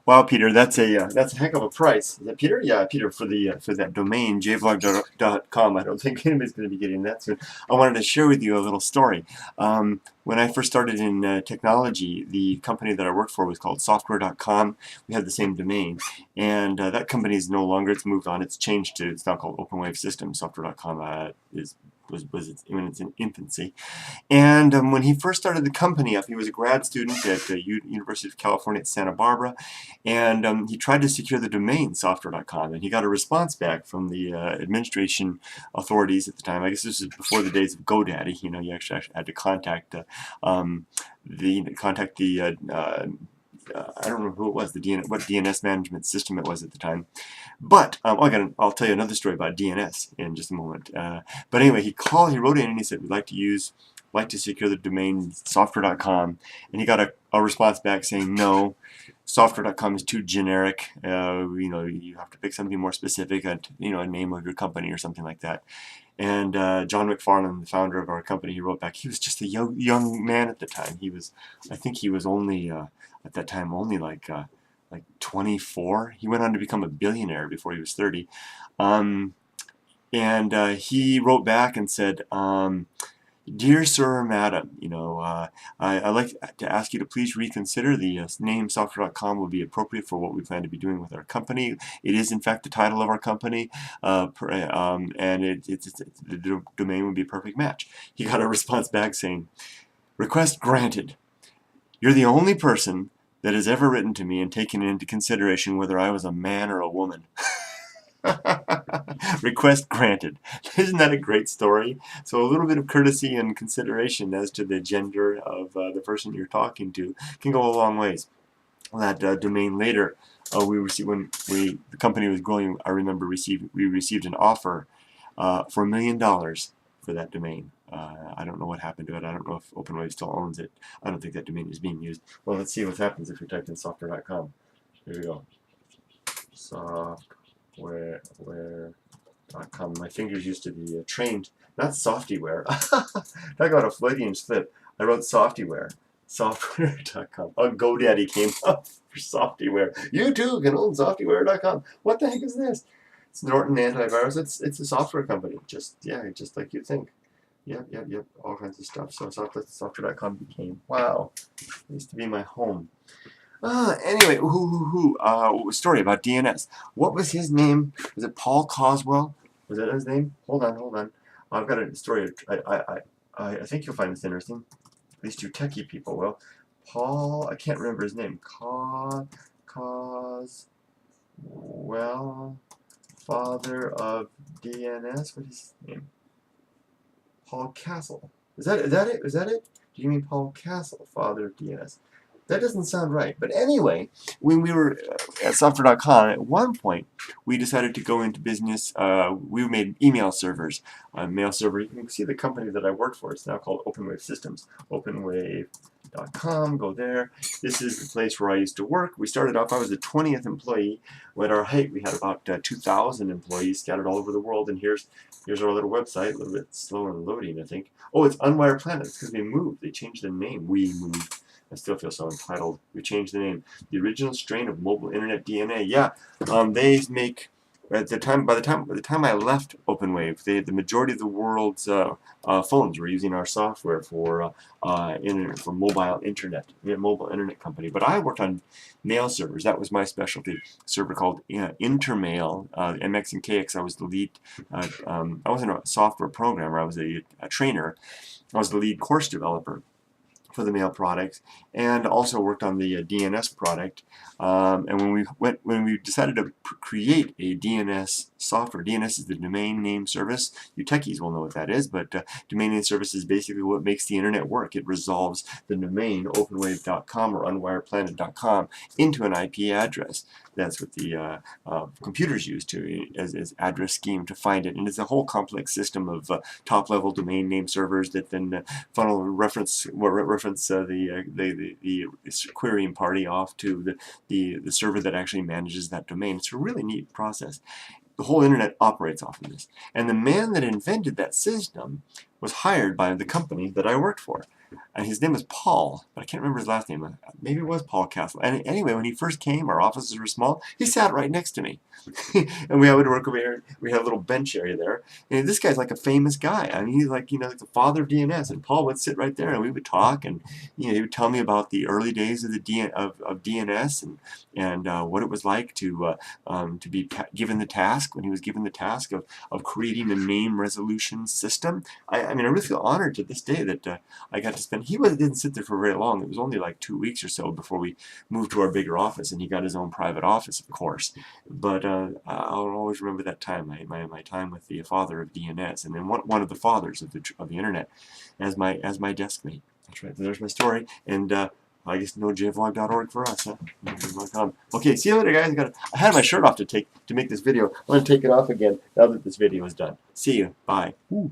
Wow, Peter, that's a heck of a price. Is that Peter? Yeah, Peter, for that domain jblog.com. I don't think anybody's going to be getting that soon. I wanted to share with you a little story. When I first started in technology, the company that I worked for was called software.com. We had the same domain, and that company is no longer. It's moved on. It's changed to. It's now called OpenWave Systems. Software.com was in its infancy. And when he first started the company up, he was a grad student at the University of California at Santa Barbara, and he tried to secure the domain software.com, and he got a response back from the administration authorities at the time. I guess this was before the days of GoDaddy. You know, you actually had to contact I don't know who it was, what DNS management system it was at the time. But I'll tell you another story about DNS in just a moment. But anyway, he wrote in and he said, we'd like to secure the domain software.com, and he got a response back saying, no, software.com is too generic. You have to pick something more specific, a name of your company or something like that. And John McFarlane, the founder of our company, he wrote back. He was just a young man at the time. I think he was only at that time only like 24. He went on to become a billionaire before he was 30. He wrote back and said, Dear Sir or Madam, I'd like to ask you to please reconsider. The name software.com will be appropriate for what we plan to be doing with our company. It is, in fact, the title of our company, and the domain would be a perfect match. He got a response back saying, request granted. You're the only person that has ever written to me and taken into consideration whether I was a man or a woman. Request granted. Isn't that a great story? So a little bit of courtesy and consideration as to the gender of the person you're talking to can go a long ways. That domain later, the company was growing. I remember we received an offer for $1 million for that domain. I don't know what happened to it. I don't know if OpenWave still owns it. I don't think that domain is being used. Well, let's see what happens if we type in software.com. Here we go. Software.com. My fingers used to be trained, not software. Talk about a Freudian slip. I wrote software. Software.com. Oh, GoDaddy came up for software. You too can own software.com. What the heck is this? It's Norton Antivirus. It's a software company. Just like you think. Yep. All kinds of stuff. So software.com became, wow, it used to be my home. Anyway, story about DNS. What was his name? Was it Paul Coswell? Was that his name? Hold on. I've got a story. I think you'll find this interesting. At least you techie people will. Paul, I can't remember his name. Coswell, father of DNS. What is his name? Paul Castle. Is that it? Is that it? Do you mean Paul Castle, father of DNS? That doesn't sound right. But anyway, when we were at software.com, at one point, we decided to go into business. We made email servers. Mail server, you can see the company that I work for. It's now called OpenWave Systems. OpenWave.com, go there. This is the place where I used to work. We started off, I was the 20th employee. At our height, we had about 2,000 employees scattered all over the world. And here's our little website, a little bit slow in loading, I think. Oh, it's Unwired Planet. It's because we moved. They changed the name. We moved. I still feel so entitled. We changed the name. The original strain of mobile internet DNA. Yeah, they make by the time I left OpenWave, the majority of the world's phones were using our software for mobile internet. We had a mobile internet company, but I worked on mail servers. That was my specialty. A server called Intermail, MX and KX. I was the lead. I wasn't a software programmer. I was a trainer. I was the lead course developer for the mail product, and also worked on the DNS product. And when we decided to create a DNS software, DNS is the domain name service. You techies will know what that is, but domain name service is basically what makes the internet work. It resolves the domain openwave.com or unwiredplanet.com into an IP address. That's what the computers use as address scheme to find it, and it's a whole complex system of top-level domain name servers that then funnel reference the querying party off to the server that actually manages that domain. It's a really neat process. The whole internet operates off of this. And the man that invented that system was hired by the company that I worked for. and his name was Paul, but I can't remember his last name. Maybe it was Paul Castle. And anyway, when he first came, our offices were small. He sat right next to me, and we would work over here. We had a little bench area there. And this guy's like a famous guy. I mean, he's like, you know, like the father of DNS. And Paul would sit right there, and we would talk, and you know, he would tell me about the early days of the DNS and what it was like to be given the task when he was given the task of creating a name resolution system. I mean, I really feel honored to this day that I got to spend. He didn't sit there for very long. It was only like 2 weeks or so before we moved to our bigger office, and he got his own private office, of course. But I'll always remember that time, my time with the father of DNS, and then one of the fathers of the internet, as my desk mate. That's right. There's my story, and I guess nojvlog.org for us, huh? Okay, see you later, guys. I had my shirt off to make this video. I'm gonna take it off again now that this video is done. See you. Bye. Ooh.